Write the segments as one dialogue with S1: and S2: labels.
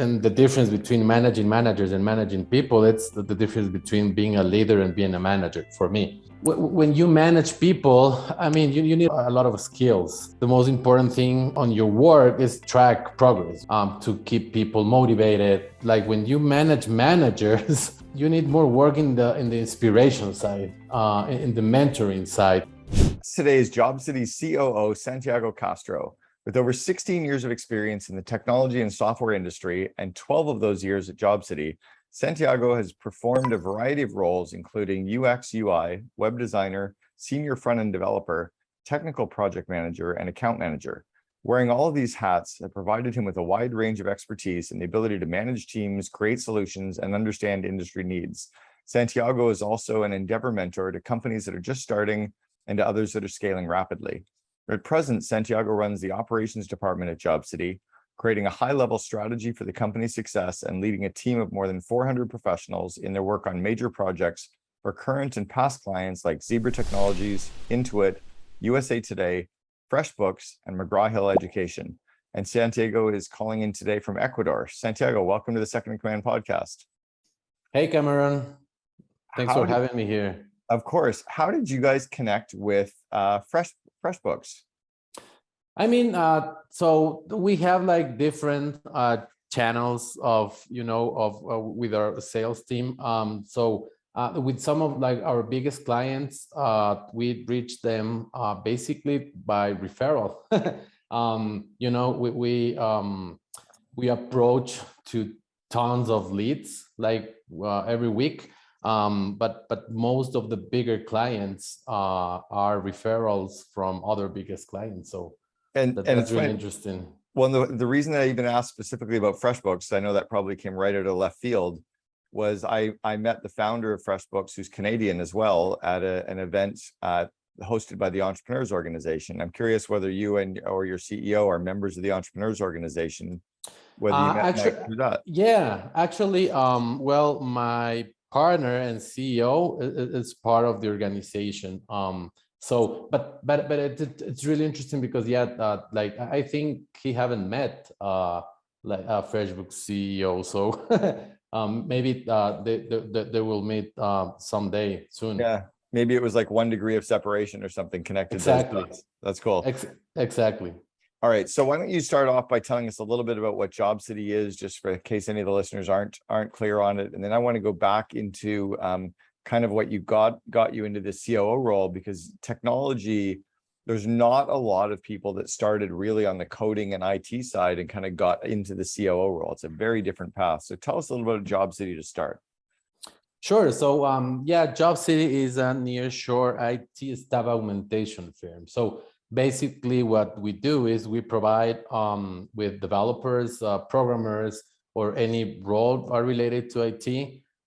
S1: and the difference between managing managers and managing people, it's the difference between being a leader and being a manager for me. When you manage people, I mean, you need a lot of skills. The most important thing on your work is track progress, to keep people motivated. Like when you manage managers, you need more work in the inspiration side, in the mentoring side.
S2: Today is Jobsity COO Santiago Castro. With over 16 years of experience in the technology and software industry and 12 of those years at Jobsity, Santiago has performed a variety of roles, including UX, UI, web designer, senior front-end developer, technical project manager, and account manager. Wearing all of these hats have provided him with a wide range of expertise and the ability to manage teams, create solutions, and understand industry needs. Santiago is also an Endeavor mentor to companies that are just starting and to others that are scaling rapidly. At present, Santiago runs the operations department at Jobsity, creating a high-level strategy for the company's success and leading a team of more than 400 professionals in their work on major projects for current and past clients like Zebra Technologies, Intuit, USA Today, FreshBooks, and McGraw-Hill Education. And Santiago is calling in today from Ecuador. Santiago, welcome to the Second in Command podcast.
S1: Hey, Cameron. Thanks for having me here.
S2: Of course. How did you guys connect with FreshBooks?
S1: I mean, so we have like different channels of, with our sales team. So with some of like our biggest clients, we reach them basically by referral. We approach to tons of leads like every week. But most of the bigger clients are referrals from other biggest clients. So that's really interesting.
S2: Well, the reason I even asked specifically about FreshBooks, I know that probably came right out of left field, was I met the founder of FreshBooks, who's Canadian as well, at an event hosted by the Entrepreneurs Organization. I'm curious whether you or your CEO are members of the Entrepreneurs Organization, whether you met through that.
S1: Yeah, actually, well, my partner and CEO is part of the organization. So, but it's really interesting because like I think he haven't met like a FreshBooks CEO. So maybe they will meet someday soon.
S2: Yeah, maybe it was like 1 degree of separation or something connected.
S1: Exactly.
S2: That's cool.
S1: Exactly.
S2: All right, so why don't you start off by telling us a little bit about what Jobsity is, just for in case any of the listeners aren't clear on it, and then I want to go back into kind of what you got you into the COO role, because technology, there's not a lot of people that started really on the coding and IT side and kind of got into the COO role. It's a very different path. So tell us a little bit about Jobsity to start.
S1: Sure. So Jobsity is a nearshore IT staff augmentation firm. So basically what we do is we provide with developers, programmers, or any role related to IT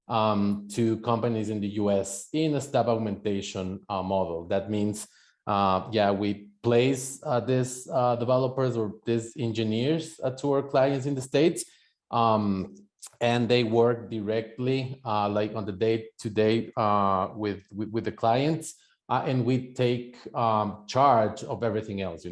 S1: to companies in the US in a staff augmentation model. That means, we place these developers or these engineers to our clients in the States, and they work directly like on the day-to-day with the clients. And we take charge of everything else,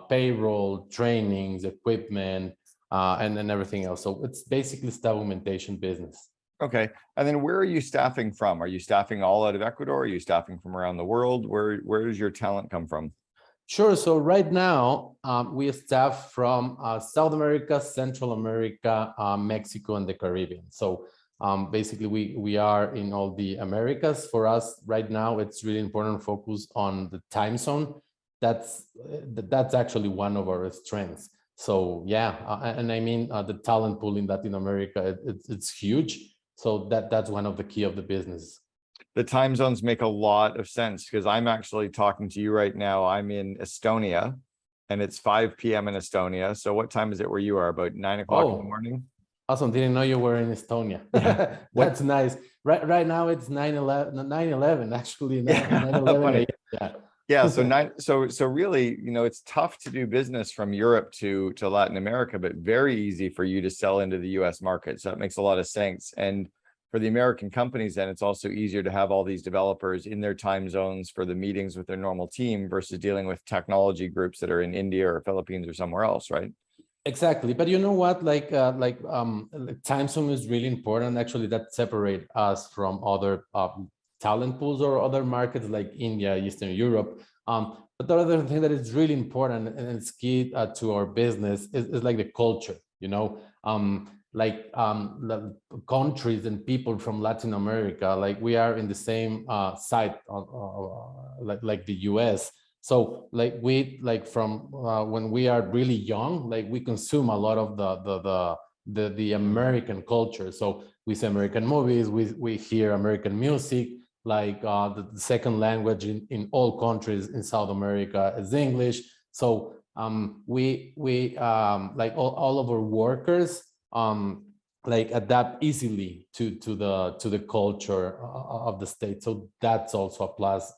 S1: payroll, trainings, equipment, and then everything else. So it's basically staff augmentation business.
S2: Okay. And then where are you staffing from? Are you staffing all out of Ecuador? Are you staffing from around the world? Where does your talent come from?
S1: Sure. So right now, we staff from South America, Central America, Mexico, and the Caribbean. So basically, we are in all the Americas. For us right now, it's really important to focus on the time zone. That's actually one of our strengths. So and I mean the talent pool in Latin America, it's huge. So that's one of the key of the business.
S2: The time zones make a lot of sense, because I'm actually talking to you right now. I'm in Estonia, and it's 5 p.m. in Estonia. So what time is it where you are? About 9 o'clock in the morning?
S1: Awesome. Didn't know you were in Estonia. That's nice. Right now it's 9/11 actually. 9/11.
S2: Yeah. So really, it's tough to do business from Europe to Latin America, but very easy for you to sell into the US market. So that makes a lot of sense. And for the American companies, then it's also easier to have all these developers in their time zones for the meetings with their normal team versus dealing with technology groups that are in India or Philippines or somewhere else, right?
S1: Exactly, but you know what? Like time zone is really important. Actually, that separate us from other talent pools or other markets like India, Eastern Europe. But the other thing that is really important and it's key to our business is like the culture. You know, the countries and people from Latin America, like we are in the same side, like the U.S. So like we like from when we are really young, like we consume a lot of the American culture. So we see American movies, we hear American music. Like the second language in all countries in South America is English. So we like all of our workers like adapt easily to the culture of the state. So that's also a plus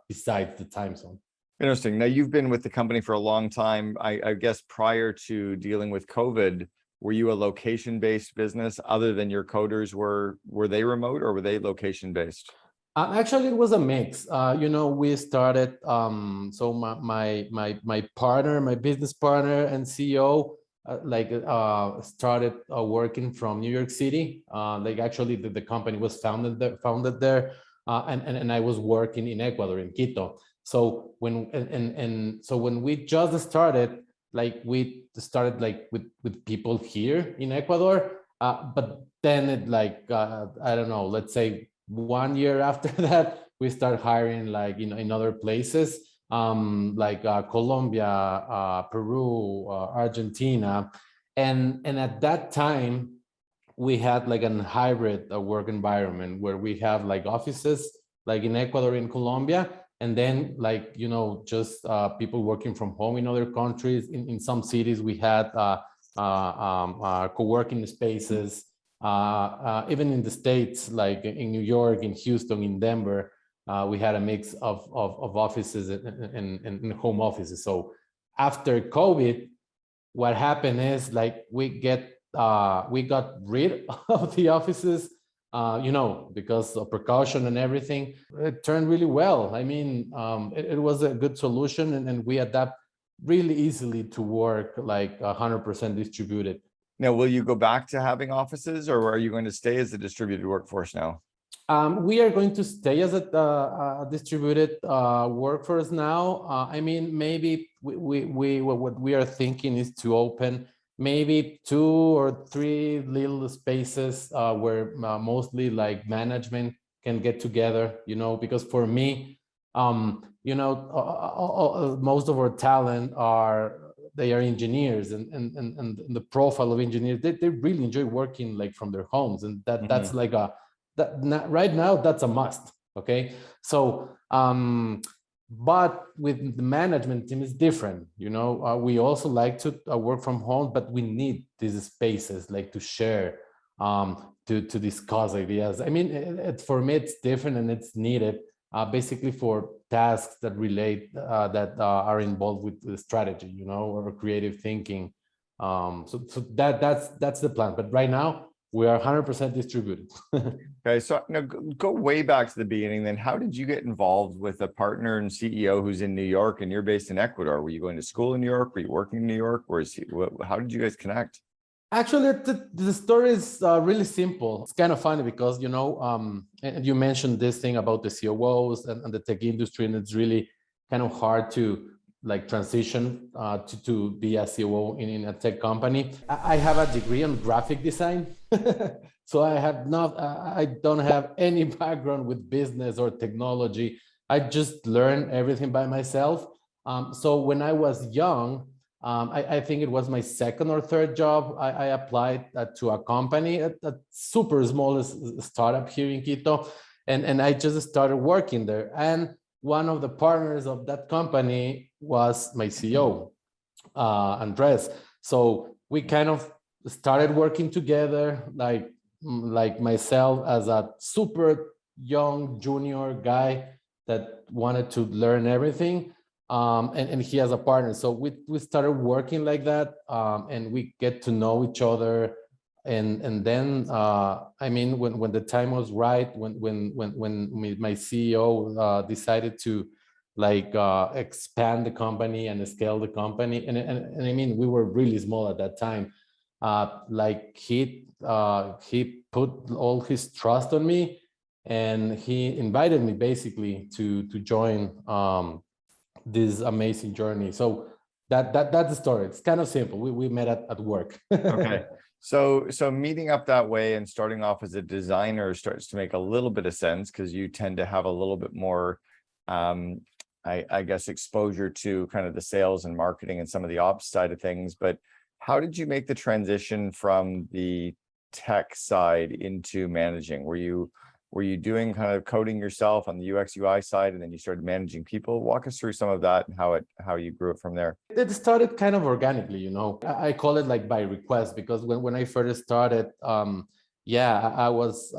S1: besides the time zone.
S2: Interesting. Now, you've been with the company for a long time. I guess prior to dealing with COVID, were you a location-based business other than your coders were they remote or were they location-based?
S1: Actually, it was a mix. You know, we started. So my partner, my business partner and CEO, started working from New York City. Like actually, the company was founded there, and I was working in Ecuador in Quito. So when we just started, like we started like with people here in Ecuador, but then it like I don't know, let's say 1 year after that, we start hiring like in other places, Colombia, Peru, Argentina, and at that time we had like a hybrid work environment where we have like offices like in Ecuador, in Colombia, and then like just people working from home in other countries. In some cities we had co-working spaces. Even in the States, like in New York, in Houston, in Denver, we had a mix of offices and home offices. So after COVID, what happened is like we got rid of the offices, because of precaution and everything. It turned really well. I mean, it was a good solution, and we adapt really easily to work like 100% distributed.
S2: Now, will you go back to having offices or are you going to stay as a distributed workforce now?
S1: We are going to stay as a distributed workforce now. I mean, maybe what we are thinking is to open maybe 2 or 3 little spaces where mostly like management can get together, because for me, most of our talent they are engineers, and the profile of engineers, they really enjoy working like from their homes, and that's like right now that's a must. Okay, so but with the management team is different. We also like to work from home, but we need these spaces like to share, to discuss ideas. I mean, for me it's different and it's needed basically for tasks that relate that are involved with the strategy, or creative thinking. So that's the plan. But right now we are 100% distributed.
S2: Okay, so now go way back to the beginning. Then, how did you get involved with a partner and CEO who's in New York and you're based in Ecuador? Were you going to school in New York? Were you working in New York? How did you guys connect?
S1: Actually, the story is really simple. It's kind of funny because, and you mentioned this thing about the COOs and the tech industry, and it's really kind of hard to like transition to be a COO in a tech company. I have a degree on graphic design. So I don't have any background with business or technology. I just learned everything by myself. So when I was young, I think it was my second or third job. I applied to a company, a super small startup here in Quito, and I just started working there. And one of the partners of that company was my CEO, Andres. So we kind of started working together, like myself as a super young junior guy that wanted to learn everything. And he has a partner. So we started working like that, and we get to know each other. And then, I mean, when the time was right, when my CEO decided to like expand the company and scale the company. And I mean, we were really small at that time. Like he put all his trust on me, and he invited me basically to join this amazing journey. So that's the story. It's kind of simple. We met at work.
S2: Okay. So meeting up that way and starting off as a designer starts to make a little bit of sense, because you tend to have a little bit more I guess exposure to kind of the sales and marketing and some of the ops side of things. But how did you make the transition from the tech side into managing? Were you doing kind of coding yourself on the UX UI side, and then you started managing people? Walk us through some of that and how you grew it from there.
S1: It started kind of organically, you know. I call it like by request, because when I first started, yeah, I was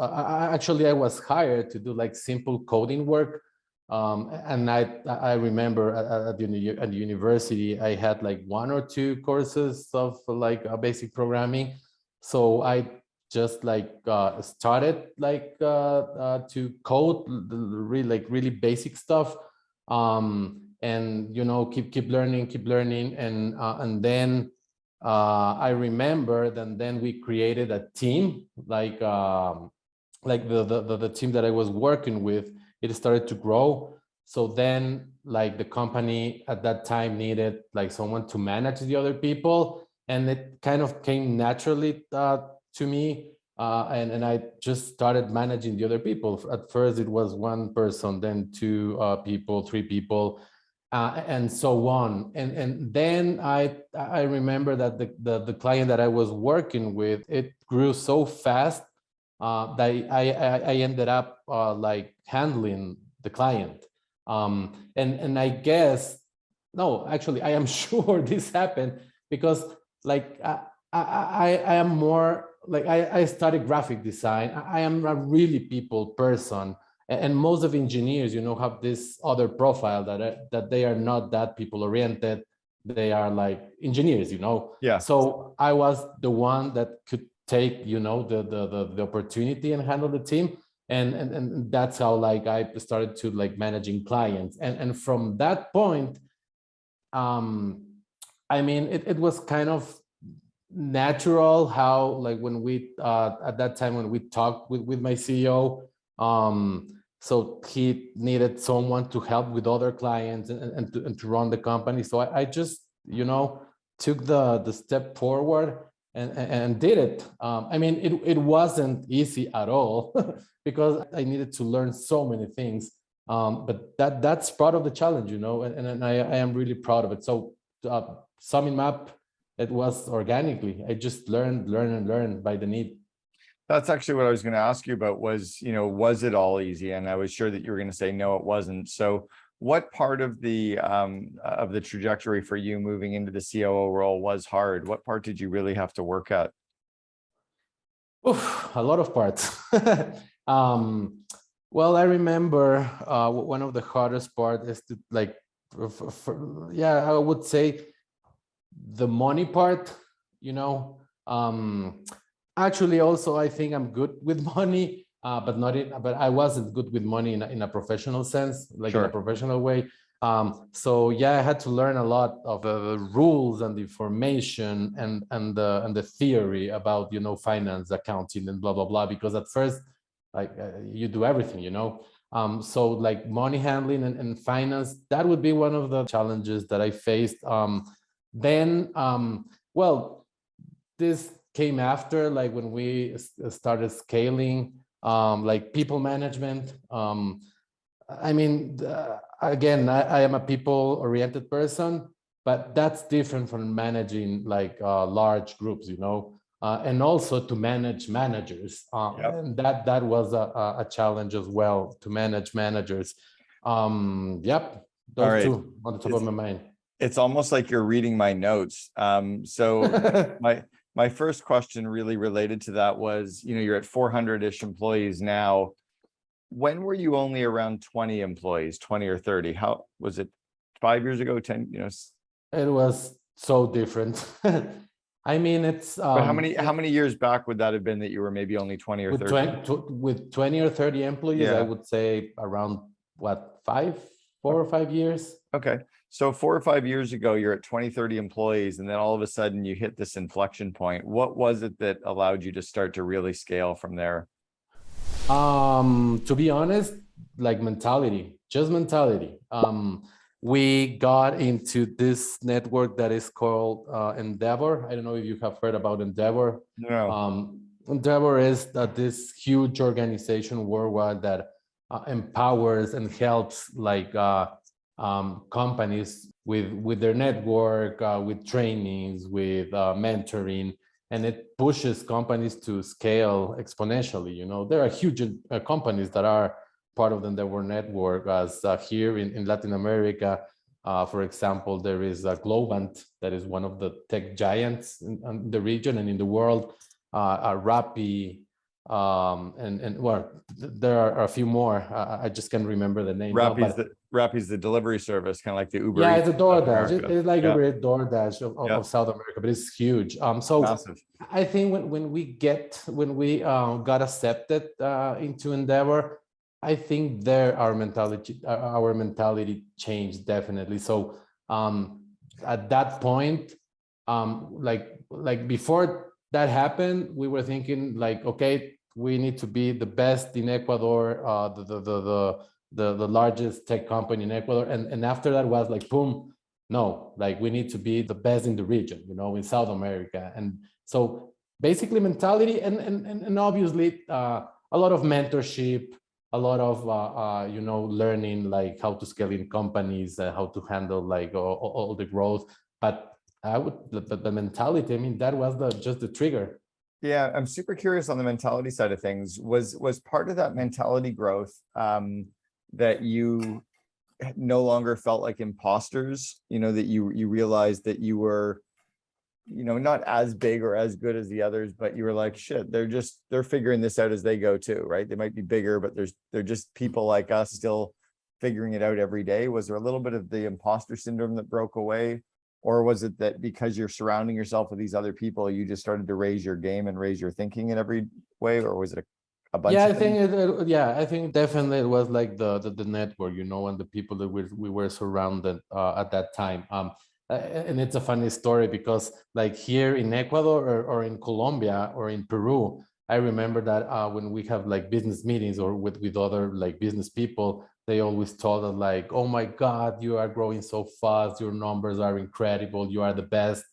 S1: actually I was hired to do like simple coding work. And I remember at the university, I had like 1 or 2 courses of like basic programming. So I just like started like to code really basic stuff, and you know, keep learning, and then I remember that then we created a team, like the team that I was working with, it started to grow. So then like the company at that time needed like someone to manage the other people, and it kind of came naturally to me, and I just started managing the other people. At first it was 1 person, then 2 people, 3 people, and so on. And then I remember that the client that I was working with, it grew so fast that I ended up like handling the client. And I guess, no, actually, I am sure this happened because like I am more like I studied graphic design. I am a really people person, and most of engineers, you know, have this other profile that they are not that people oriented. They are like engineers, you know.
S2: Yeah.
S1: So I was the one that could take, you know, the opportunity and handle the team. And that's how like I started to like managing clients. And from that point, I mean, it was kind of natural how like when we at that time when we talked with my CEO, so he needed someone to help with other clients and to run the company. So I just, you know, took the step forward and did it. I mean, it wasn't easy at all because I needed to learn so many things. But that's part of the challenge, you know, and I am really proud of it. So summing up, it was organically. I just learned by the need.
S2: That's actually what I was going to ask you about was, you know, was it all easy? And I was sure that you were going to say, no, it wasn't. So what part of the trajectory for you moving into the COO role was hard? What part did you really have to work at?
S1: Oof, a lot of parts. Well, I remember one of the hardest part is to like, yeah, I would say the money part, you know. Actually, also, I think I'm good with money, but but I wasn't good with money in a professional sense, like
S2: Sure.
S1: in a professional way. So yeah, I had to learn a lot of the rules and the information and the theory about, you know, finance, accounting, and blah blah blah. Because at first, like you do everything, you know. So like money handling and finance, that would be one of the challenges that I faced. Then, well, this came after, like when we started scaling, like people management. I mean, again, I am a people-oriented person, but that's different from managing like large groups, you know, and also to manage managers.
S2: Yep.
S1: And that was a challenge as well, to manage managers. Yep,
S2: All
S1: those
S2: right.
S1: 2 on the top of my mind.
S2: It's almost like you're reading my notes. So my first question really related to that was, you know, you're at 400-ish employees now. When were you only around 20 employees, 20 or 30? How was it 5 years ago, 10, you know?
S1: It was so different. I mean, it's
S2: But how many years back would that have been that you were maybe only 20 or 30?
S1: with 20 or 30 employees, I
S2: Yeah.
S1: would say around what, 5 4 or 5 years.
S2: Okay. So 4 or 5 years ago, you're at 20, 30 employees, and then all of a sudden you hit this inflection point. What was it that allowed you to start to really scale from there?
S1: To be honest, like mentality, just mentality. We got into this network that is called Endeavor. I don't know if you have heard about Endeavor.
S2: No.
S1: Endeavor is this huge organization worldwide that empowers and helps like companies with their network, with trainings, with mentoring, and it pushes companies to scale exponentially. You know, there are huge companies that are part of the Endeavor network. As here in Latin America, for example, there is Globant, that is one of the tech giants in the region and in the world. Rappi, and well, there are a few more. I just can't remember the name.
S2: Rappi's the delivery service, kind of like the Uber.
S1: Yeah,
S2: Eats
S1: it's a DoorDash.
S2: America.
S1: It's like
S2: Yeah.
S1: a great DoorDash of South America, but it's huge. So
S2: Massive.
S1: I think when we got accepted into Endeavor, I think our mentality changed definitely. So at that point, like before that happened, we were thinking like, okay, we need to be the best in Ecuador, the largest tech company in Ecuador, and after that was like, boom, no, like we need to be the best in the region, you know, in South America. And so basically mentality and obviously a lot of mentorship, a lot of you know, learning like how to scale in companies, how to handle like all the growth. But the mentality, I mean, that was just the trigger.
S2: Yeah, I'm super curious on the mentality side of things. Was part of that mentality growth that you no longer felt like imposters? You know, that you realized that you were, you know, not as big or as good as the others, but you were like, shit, they're figuring this out as they go too, right? They might be bigger, but they're just people like us still figuring it out every day. Was there a little bit of the imposter syndrome that broke away? Or was it that because you're surrounding yourself with these other people, you just started to raise your game and raise your thinking in every way? Or was it a bunch of things?
S1: I think definitely it was like the network, you know, and the people that we were surrounded at that time. And it's a funny story because like here in Ecuador or in Colombia or in Peru, I remember that when we have like business meetings or with other like business people, they always told us like, oh my God, you are growing so fast. Your numbers are incredible. You are the best.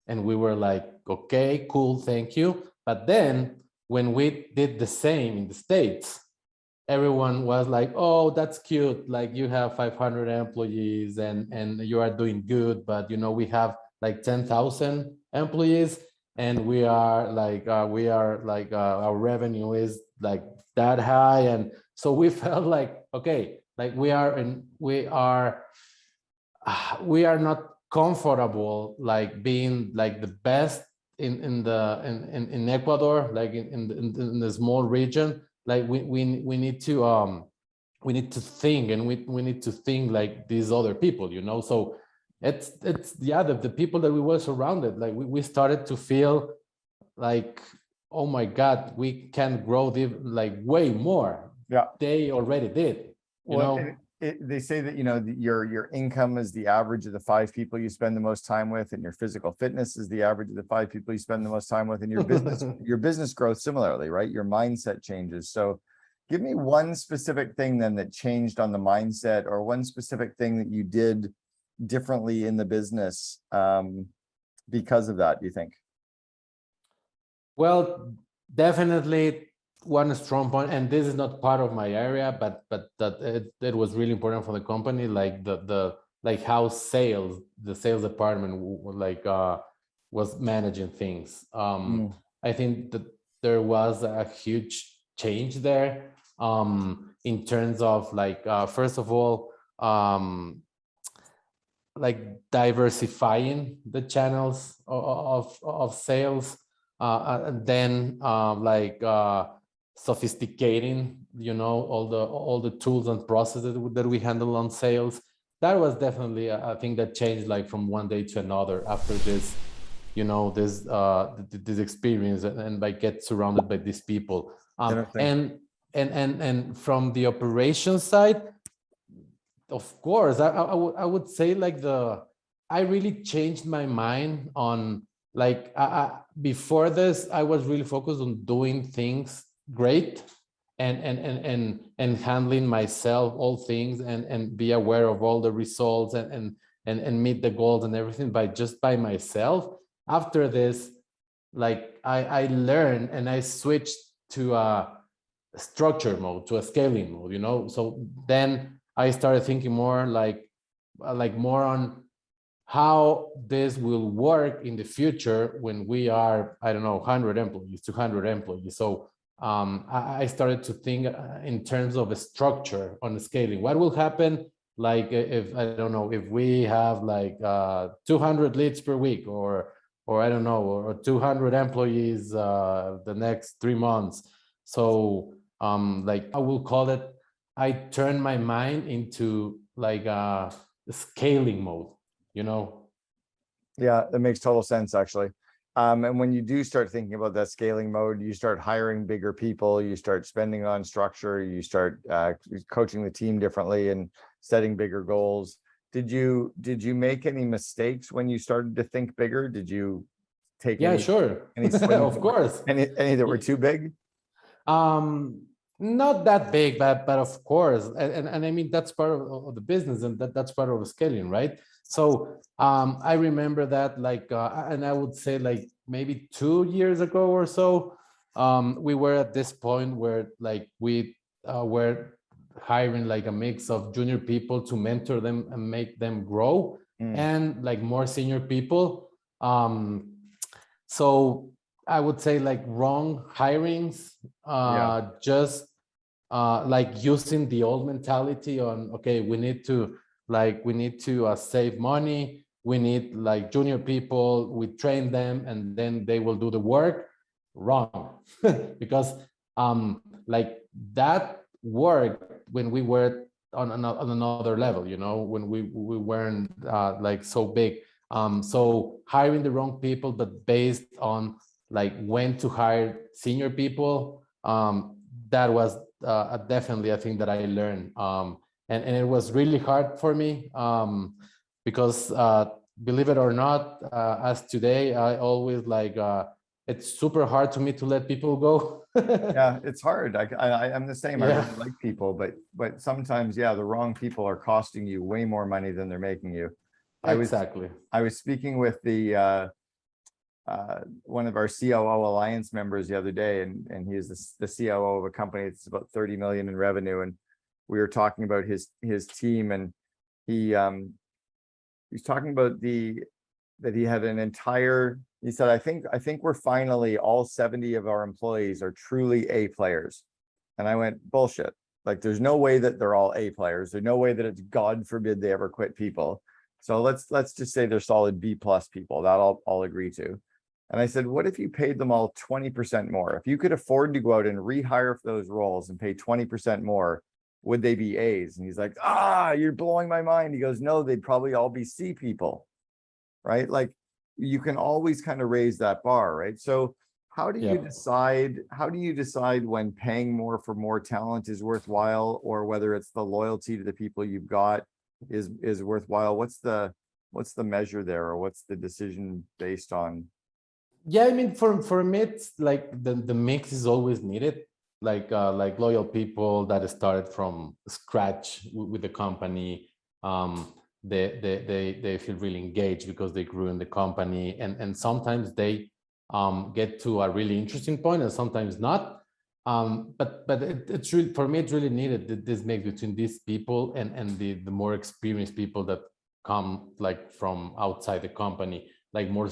S1: And we were like, okay, cool, thank you. But then when we did the same in the States, everyone was like, oh, that's cute. Like you have 500 employees and you are doing good. But, you know, we have like 10,000 employees and we are like our revenue is like that high. And so we felt like, okay, like we are not comfortable like being like the best in Ecuador, like in the small region. Like we need to think, and we need to think like these other people, you know. So it's the people that we were surrounded, like we started to feel like, oh my God, we can grow like way more.
S2: Yeah,
S1: they already did, you know.
S2: They say that, you know, your income is the average of the 5 people you spend the most time with, and your physical fitness is the average of the 5 people you spend the most time with, and your business growth similarly, right? Your mindset changes. So give me one specific thing then that changed on the mindset, or one specific thing that you did differently in the business because of that, do you think?
S1: Well, definitely one strong point, and this is not part of my area, but that it was really important for the company, like the like how the sales department was managing things. I think that there was a huge change there in terms of like first of all, like diversifying the channels of sales, and then sophisticating, you know, all the tools and processes that we handle on sales. That was definitely a thing that changed like from one day to another after this, you know, this experience, and by get surrounded by these people. And from the operations side, of course, I would say like I really changed my mind on like, before this, I was really focused on doing things great and handling myself, all things, and be aware of all the results and meet the goals and everything by myself. After this, like I learned and I switched to a structure mode, to a scaling mode, you know. So then I started thinking more like more on how this will work in the future when we are, I don't know, 100 employees, 200 employees. So I started to think in terms of a structure on the scaling. What will happen, like if, I don't know, if we have like 200 leads per week, or I don't know, or 200 employees the next 3 months. So like I will call it, I turn my mind into like a scaling mode, you know.
S2: Yeah, that makes total sense, actually. And when you do start thinking about that scaling mode, you start hiring bigger people, you start spending on structure, you start coaching the team differently and setting bigger goals. Did you make any mistakes when you started to think bigger? Did you take
S1: Yeah, sure.
S2: any swings
S1: Of course.
S2: any that were too big?
S1: Not that big, but of course, and I mean that's part of the business, and that's part of scaling, right? So I remember that, like, and I would say like maybe 2 years ago or so, we were at this point where like we were hiring like a mix of junior people to mentor them and make them grow, and like more senior people. So I would say like wrong hirings, just like using the old mentality on, okay, we need to save money. We need like junior people, we train them and then they will do the work. Wrong. Because like that worked when we were on another level, you know, when we weren't like so big. So hiring the wrong people, but based on like when to hire senior people, that was definitely a thing that I learned. And it was really hard for me, because believe it or not, as today, I always like, it's super hard to me to let people go.
S2: Yeah, it's hard. I'm the same. I
S1: Yeah.
S2: really like people, but sometimes, yeah, the wrong people are costing you way more money than they're making you.
S1: Exactly.
S2: I was speaking with the one of our COO Alliance members the other day, and he is the COO of a company that's about 30 million in revenue, and we were talking about his team, and he's talking about that he had an entire. He said, I think we're finally, all 70 of our employees are truly A players. And I went, bullshit. Like, there's no way that they're all A players. There's no way that it's God forbid they ever quit people. So let's just say they're solid B plus people. That I'll agree to. And I said, what if you paid them all 20% more? If you could afford to go out and rehire for those roles and pay 20% more, would they be A's? And he's like, you're blowing my mind. He goes, no, they'd probably all be C people, right? Like, you can always kind of raise that bar, right? So how do you decide when paying more for more talent is worthwhile, or whether it's the loyalty to the people you've got is worthwhile? What's the measure there, or what's the decision based on?
S1: Yeah, I mean, for me, it's like the mix is always needed. Like loyal people that started from scratch with the company. They feel really engaged because they grew in the company, and sometimes they get to a really interesting point, and sometimes not. But it's really, for me, it's really needed, this mix between these people and the more experienced people that come like from outside the company, like more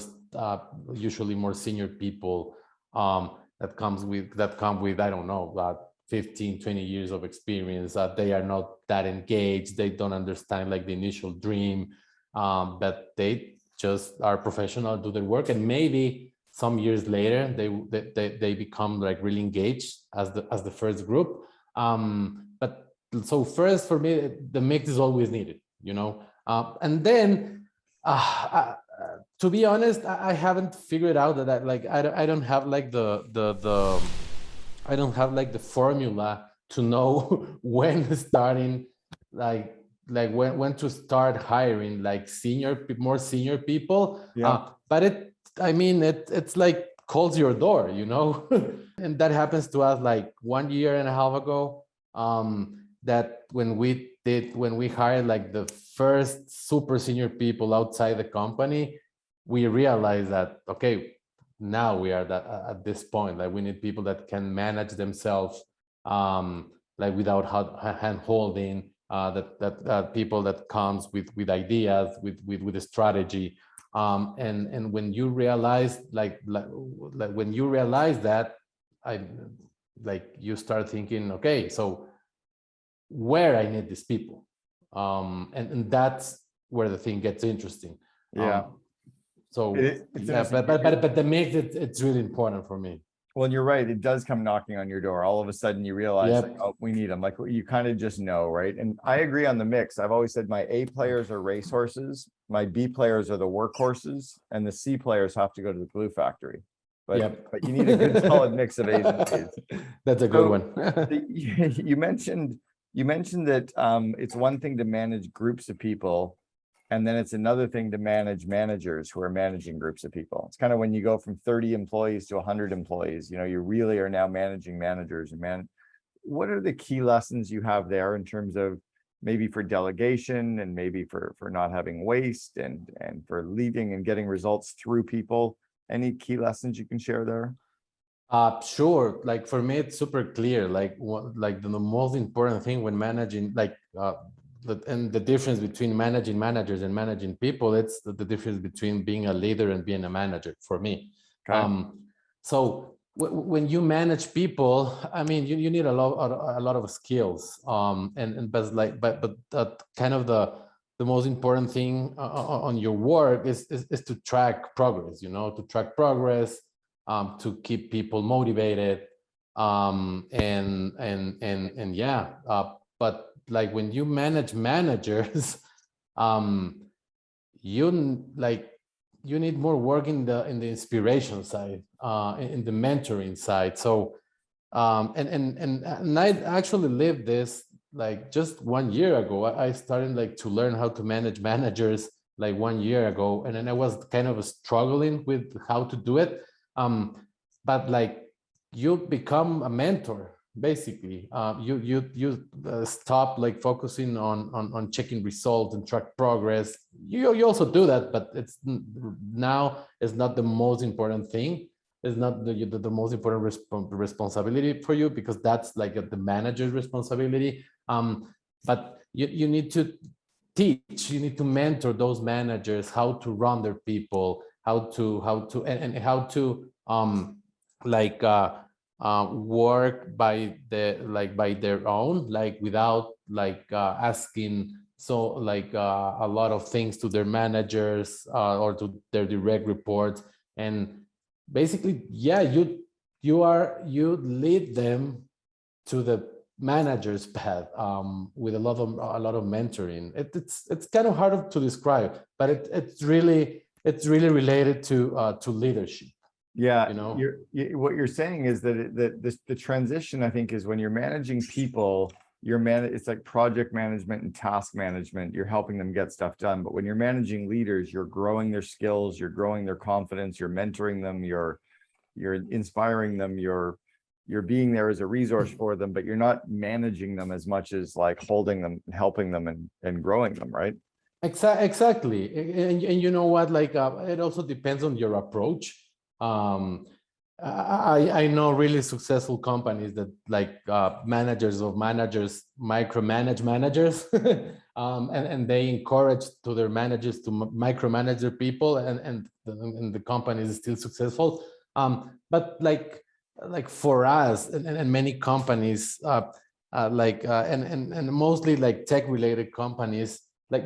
S1: usually more senior people that come with, I don't know, 15, 20 years of experience. They are not that engaged. They don't understand like the initial dream, but they just are professional, do their work, and maybe some years later they become like really engaged as the first group. But so first, for me, the mix is always needed, you know. And then to be honest, I haven't figured out that I don't have like I don't have like the formula to know when starting like like when to start hiring like more senior people.
S2: Yeah.
S1: But I mean, it's like calls your door, you know. And that happens to us like 1.5 years ago. That when we hired like the first super senior people outside the company, we realized that, okay, now we are at this point, like we need people that can manage themselves, like without hand holding, that people that comes with ideas, with a strategy. And when you realize like when you realize that, I like you start thinking, okay, so where I need these people, and that's where the thing gets interesting.
S2: Yeah.
S1: So
S2: It's
S1: yeah,
S2: interesting.
S1: but the mix, it's really important for me.
S2: Well, and you're right. It does come knocking on your door. All of a sudden you realize,
S1: Yep.
S2: like, oh, we need them. Like you kind of just know, right? And I agree on the mix. I've always said my A players are racehorses, my B players are the workhorses, and the C players have to go to the glue factory. But
S1: Yep.
S2: but you need a good solid mix of A's and A's.
S1: That's a good
S2: So,
S1: one.
S2: you mentioned that it's one thing to manage groups of people, and then it's another thing to manage managers who are managing groups of people. It's kind of when you go from 30 employees to 100 employees, you know, you really are now managing managers. And what are the key lessons you have there in terms of maybe for delegation and maybe for not having waste and for leading and getting results through people? Any key lessons you can share there?
S1: Sure. Like for me, it's super clear. Like like the most important thing when managing, like and the difference between managing managers and managing people, it's the difference between being a leader and being a manager for me.
S2: Okay.
S1: So when you manage people, I mean, you need a lot of skills. But kind of the most important thing on your work is to track progress. You know, to track progress. To keep people motivated, and yeah, but like when you manage managers, you need more work in the inspiration side, in the mentoring side. So and I actually lived this like just 1 year ago. I started like to learn how to manage managers like 1 year ago, and then I was kind of struggling with how to do it. But like you become a mentor basically. You stop like focusing on checking results and track progress. You also do that, but it's now it's not the most important thing. It's not the most important responsibility for you, because that's like the manager's responsibility. But you need to teach, you need to mentor those managers how to run their people, how to like work by their own, like without like asking a lot of things to their managers or to their direct reports. And basically, yeah, you lead them to the manager's path, with a lot of mentoring. It's kind of hard to describe, but it's really related to leadership.
S2: Yeah,
S1: You know,
S2: what you're saying is that the transition, I think, is when you're managing people, it's like project management and task management. You're helping them get stuff done. But when you're managing leaders, you're growing their skills, you're growing their confidence, you're mentoring them, you're inspiring them, you're being there as a resource for them, but you're not managing them as much as like holding them, helping them, and growing them, right?
S1: exactly. And you know what, like it also depends on your approach. I know really successful companies that like managers micromanage managers, and they encourage to their managers to micromanage their people, and the company is still successful. But like for us and many companies, and mostly like tech related companies, like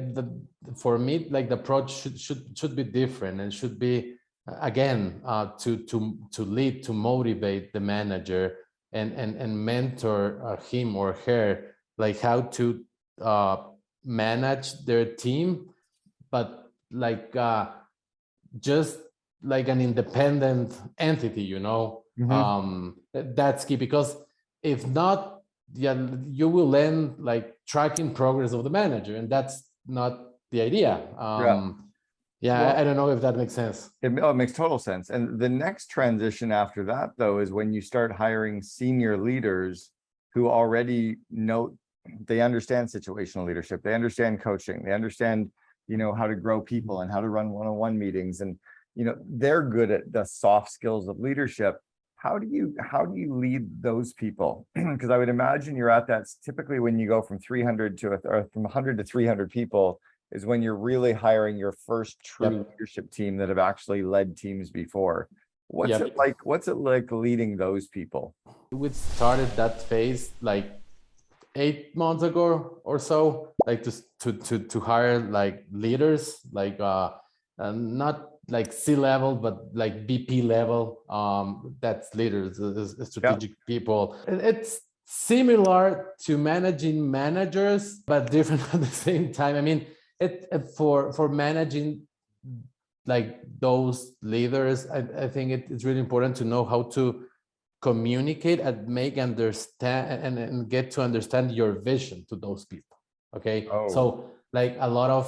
S1: for me, like the approach should be different, and should be again to lead, to motivate the manager, and mentor him or her, like how to manage their team, but like just like an independent entity, you know.
S2: Mhm.
S1: That's key, because if not, yeah, you will end like tracking progress of the manager, and that's not the idea.
S2: Yeah.
S1: Yeah,
S2: Well,
S1: I don't know if that makes sense.
S2: it makes total sense. And the next transition after that, though, is when you start hiring senior leaders who already know, they understand situational leadership, they understand coaching, they understand, how to grow people and how to run one-on-one meetings. And, they're good at the soft skills of leadership. How do you lead those people? Because I would imagine you're at that typically when you go from 300 to or from 100 to 300 people is when you're really hiring your first true
S1: Yep.
S2: leadership team that have actually led teams before. What's
S1: Yep.
S2: it like? What's it like leading those people?
S1: We started that phase like 8 months ago or so, like to hire like leaders, like not like C-level, but like VP level. That's leaders,
S2: Yeah.
S1: strategic people. It's similar to managing managers, but different at the same time. I mean, for managing like those leaders, I think it's really important to know how to communicate and make understand and get to understand your vision to those people. Okay.
S2: Oh,
S1: So like a lot of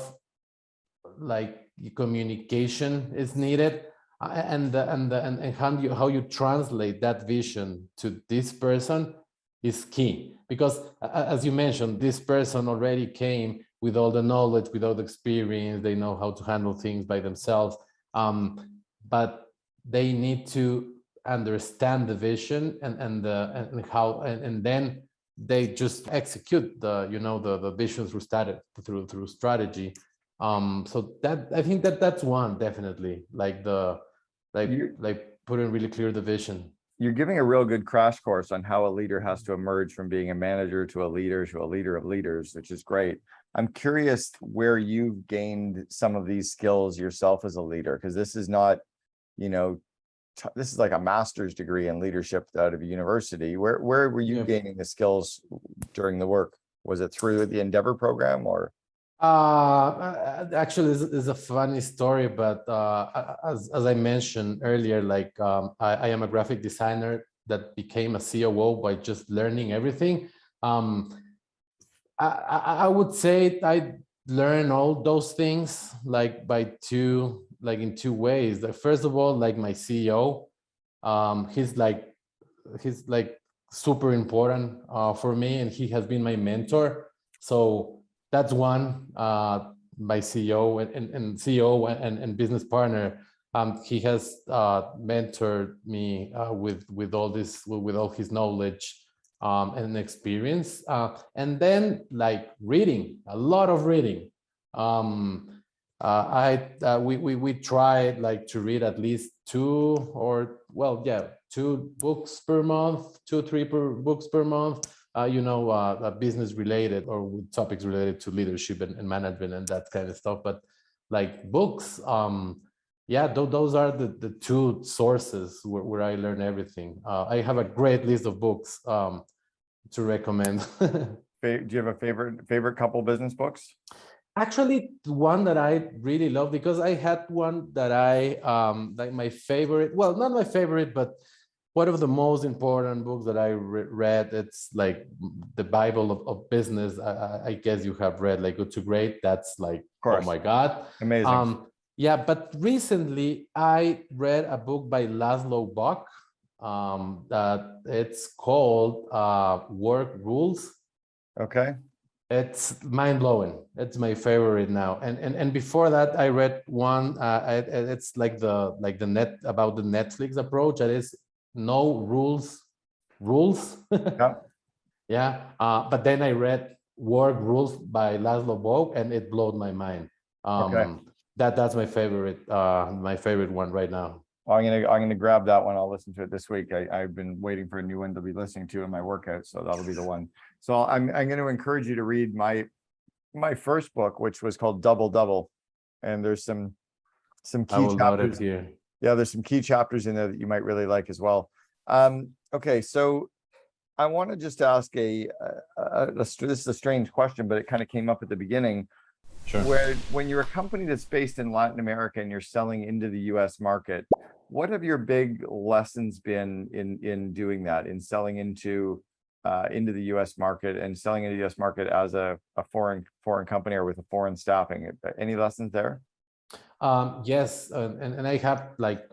S1: like communication is needed, and how you translate that vision to this person is key, because as you mentioned, this person already came with all the knowledge, with all the experience, they know how to handle things by themselves, but they need to understand the vision and how, and then they just execute the vision through strategy. So that, I think that's one, definitely, like the
S2: you
S1: like putting really clear the vision.
S2: you're giving a real good crash course on how a leader has to emerge from being a manager to a leader of leaders, which is great. I'm curious where you've gained some of these skills yourself as a leader, because this is not, you know, this is like a master's degree in leadership out of a university. Where were you
S1: Yeah.
S2: gaining the skills during the work? Was it through the Endeavor program or?
S1: Actually, is a funny story, but as I mentioned earlier, like I am a graphic designer that became a COO by just learning everything. I would say I learned all those things like in two ways. First of all, like my CEO, he's like super important for me, and he has been my mentor. So that's one. My CEO and CEO and business partner. He has mentored me with all this, with all his knowledge and experience. And then like reading, a lot of reading. We try like to read at least two books per month, three books per month. Business related or with topics related to leadership and management and that kind of stuff. But like books, those are the two sources where I learn everything. I have a great list of books to recommend.
S2: Do you have a favorite couple business books?
S1: Actually, one that I really love, because I had one that I like my favorite. Well, not my favorite, but one of the most important books that I read. It's like the Bible of business. I guess you have read like Good to Great. That's like,
S2: Of course.
S1: oh my God.
S2: Amazing.
S1: Yeah, but recently I read a book by Laszlo Bock that it's called Work Rules.
S2: Okay.
S1: It's mind-blowing. It's my favorite now. And before that, I read one. It's like the net about the Netflix approach. That is no rules.
S2: Yeah.
S1: Yeah. But then I read Work Rules by Laszlo Bock, and it blew my mind.
S2: Okay.
S1: That's my favorite. My favorite one right now.
S2: I'm gonna grab that one. I'll listen to it this week. I've been waiting for a new one to be listening to in my workout, so that'll be the one. So I'm going to encourage you to read my first book, which was called Double Double, and there's some
S1: I
S2: key
S1: will note it
S2: chapters.
S1: here.
S2: Yeah, there's some key chapters in there that you might really like as well. Okay, so I want to just ask this is a strange question, but it kind of came up at the beginning.
S1: Sure.
S2: When you're a company that's based in Latin America and you're selling into the US market, what have your big lessons been in doing that, in selling into into the U.S. market and selling into the U.S. market as a foreign company or with a foreign staffing. Any lessons there?
S1: Yes, and I have like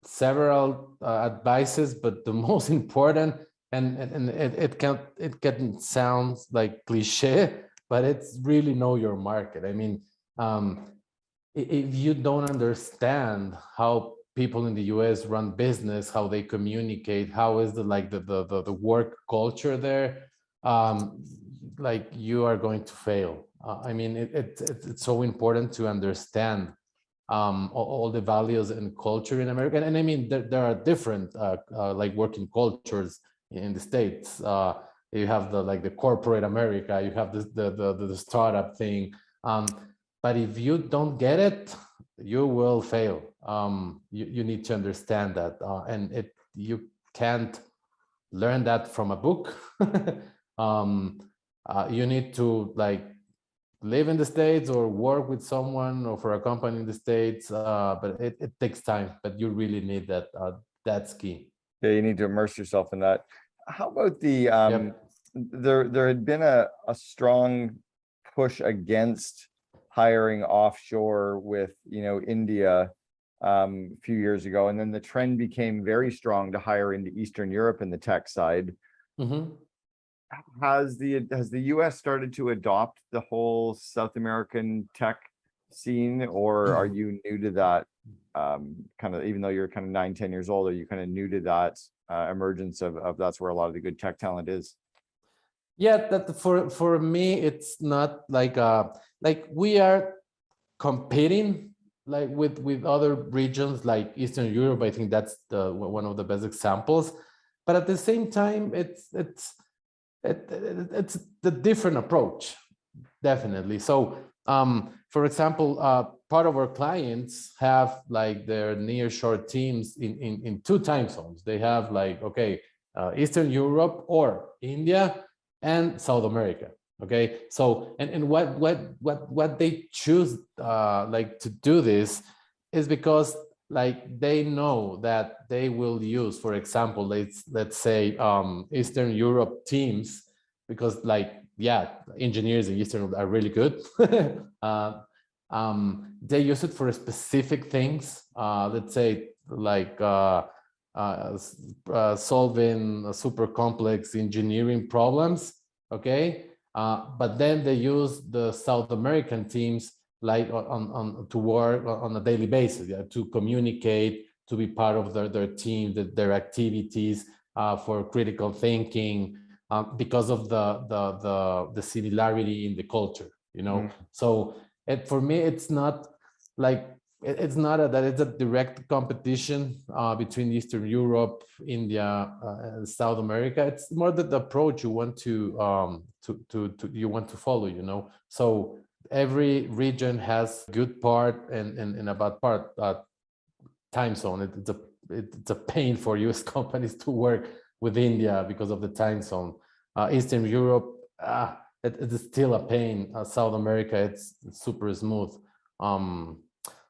S1: several advices, but the most important, and it can sound like cliche, but it's really know your market. I mean, if you don't understand how people in the US run business, how they communicate, how is the work culture there, like you are going to fail. I mean, it's so important to understand all the values and culture in America. And I mean, there are different like working cultures in the States. You have the corporate America, you have the startup thing. But if you don't get it, you will fail. You need to understand that, and you can't learn that from a book. You need to like live in the States or work with someone or for a company in the States, but it takes time, but you really need that. That's key.
S2: Yeah, you need to immerse yourself in that. How about the
S1: Yep.
S2: there had been a strong push against hiring offshore with, you know, India a few years ago, and then the trend became very strong to hire into Eastern Europe in the tech side.
S1: Mm-hmm.
S2: Has the US started to adopt the whole South American tech scene, or are you new to that? Kind of, even though you're kind of 9-10 years old, are you kind of new to that emergence of that's where a lot of the good tech talent is?
S1: Yeah, that for me, it's not like we are competing like with other regions like Eastern Europe. I think that's one of the best examples. But at the same time, it's the different approach, definitely. So, for example, part of our clients have like their nearshore teams in two time zones. They have like, okay, Eastern Europe or India and South America. Okay, so and what they choose like to do this is because like they know that they will use, for example, let's say Eastern Europe teams, because like, yeah, engineers in Eastern are really good. They use it for specific things. Let's say like solving super complex engineering problems. Okay, but then they use the South American teams like on to work on a daily basis, yeah, to communicate, to be part of their team, their activities for critical thinking, because of the similarity in the culture, you know. So for me, it's not like it's not that it's a direct competition between Eastern Europe, India, and South America. It's more the approach you want to you want to follow, you know. So every region has good part and a bad part. Time zone. It's a pain for US companies to work with India because of the time zone. Eastern Europe, it is still a pain. South America, it's super smooth.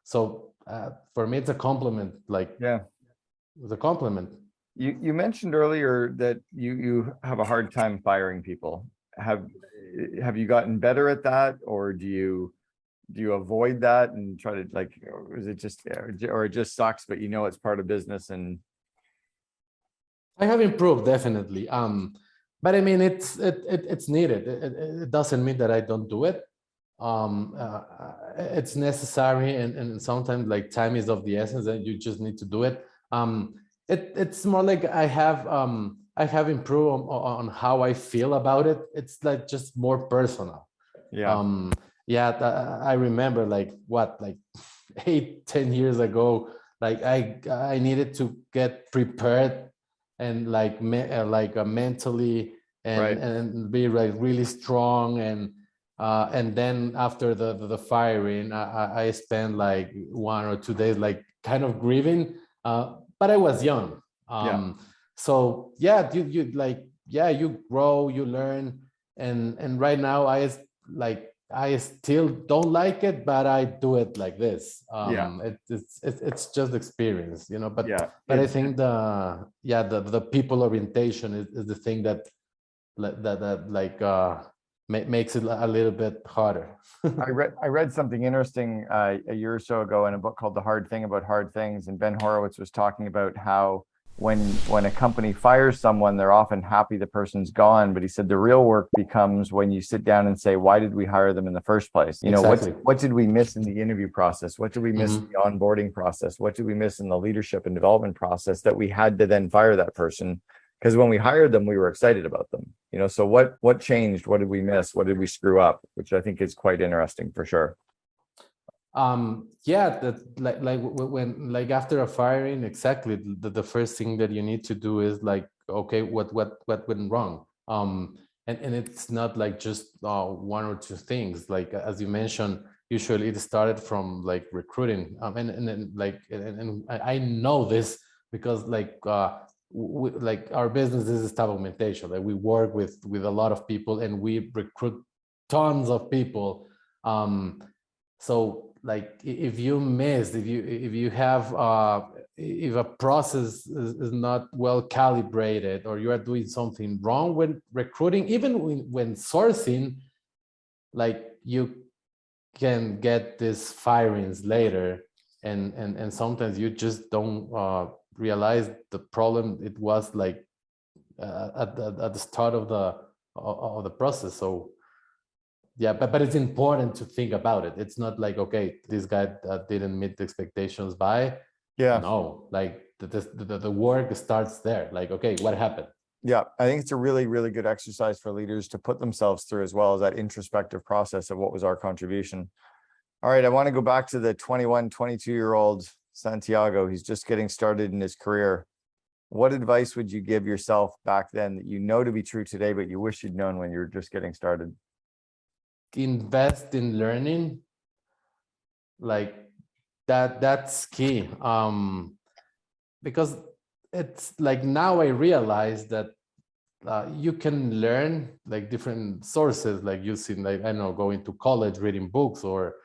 S1: So for me, it's a compliment. Like,
S2: Yeah,
S1: it's a compliment.
S2: you mentioned earlier that you have a hard time firing people. Have you gotten better at that, or do you avoid that and try to, like, or is it just, or it just sucks, but you know it's part of business? And
S1: I have improved, definitely. But I mean, it's needed. It doesn't mean that I don't do it. It's necessary, and sometimes like time is of the essence, and you just need to do it. It's more like I have improved on how I feel about it. It's like just more personal.
S2: yeah,
S1: Yeah, I remember like 8-10 years ago, like I needed to get prepared and like mentally
S2: right,
S1: and be like really strong, and then after the firing, I spent like 1 or 2 days like kind of grieving, but I was young.
S2: yeah,
S1: So yeah, you like, yeah, you grow, you learn, and right now I still don't like it, but I do it like this.
S2: yeah,
S1: It's just experience, you know. But
S2: yeah.
S1: I think the people orientation is the thing that makes it a little bit harder.
S2: I read something interesting a year or so ago in a book called The Hard Thing About Hard Things, and Ben Horowitz was talking about how when a company fires someone, they're often happy the person's gone, but he said the real work becomes when you sit down and say, why did we hire them in the first place? You know,
S1: Exactly.
S2: what did we miss in the interview process? What did we miss in the onboarding process? What did we miss in the leadership and development process that we had to then fire that person? Because when we hired them, we were excited about them. You know, so what changed? What did we miss? What did we screw up? Which I think is quite interesting for sure.
S1: Yeah, that when after a firing, exactly, the first thing that you need to do is like, okay, what went wrong? And it's not like just one or two things. Like as you mentioned, usually it started from like recruiting, and I know this because like our business is staff augmentation. Like we work with a lot of people and we recruit tons of people. So like if you miss, if you have if a process is not well calibrated, or you are doing something wrong when recruiting, even when sourcing, like you can get these firings later, and sometimes you just don't realize the problem it was like at the start of the process. So yeah, but it's important to think about it. It's not like, okay, this guy didn't meet the expectations by.
S2: Yeah.
S1: No, like the work starts there. Like, okay, what happened?
S2: Yeah, I think it's a really, really good exercise for leaders to put themselves through, as well as that introspective process of what was our contribution. All right, I want to go back to the 21, 22-year-old Santiago. He's just getting started in his career. What advice would you give yourself back then that you know to be true today, but you wish you'd known when you were just getting started?
S1: Invest in learning, like that's key. Because it's like now I realize that you can learn like different sources, like using, like, I don't know, going to college, reading books, or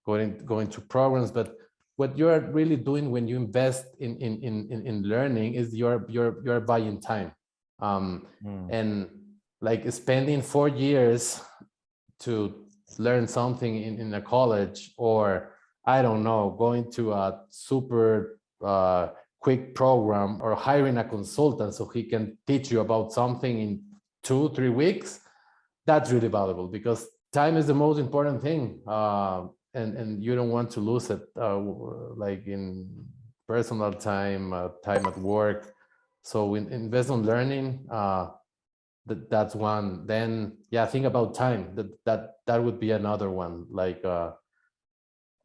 S1: going to programs. But what you're really doing when you invest in learning is you're buying time. And like spending 4 years to learn something in a college, or I don't know, going to a super quick program, or hiring a consultant so he can teach you about something in 2-3 weeks, that's really valuable, because time is the most important thing, and you don't want to lose it, like in personal time, time at work. So invest on learning. That's one. Then yeah, think about time. That would be another one. Like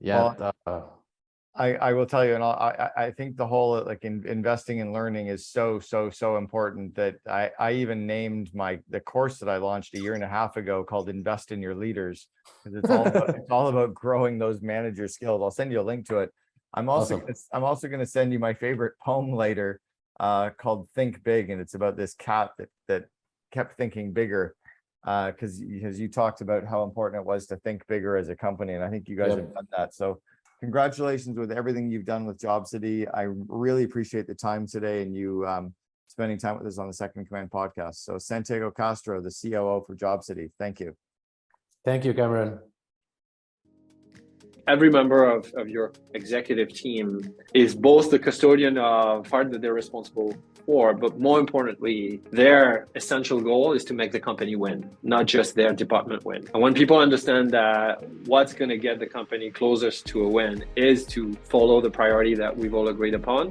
S1: yeah.
S2: Well, I will tell you, and I think the whole like investing in learning is so important that I even named the course that I launched a year and a half ago called Invest in Your Leaders, because it's all about growing those manager skills. I'll send you a link to it. I'm also going to send you my favorite poem later, called Think Big, and it's about this cat that kept thinking bigger, because you talked about how important it was to think bigger as a company, and I think you guys have done that. So congratulations with everything you've done with Jobsity. I really appreciate the time today and you spending time with us on the Second Command podcast. So Santiago Castro, the COO for Jobsity, thank you.
S1: Thank you, Cameron.
S3: Every member of your executive team is both the custodian of part that they're responsible for, but more importantly, their essential goal is to make the company win, not just their department win. And when people understand that what's going to get the company closest to a win is to follow the priority that we've all agreed upon,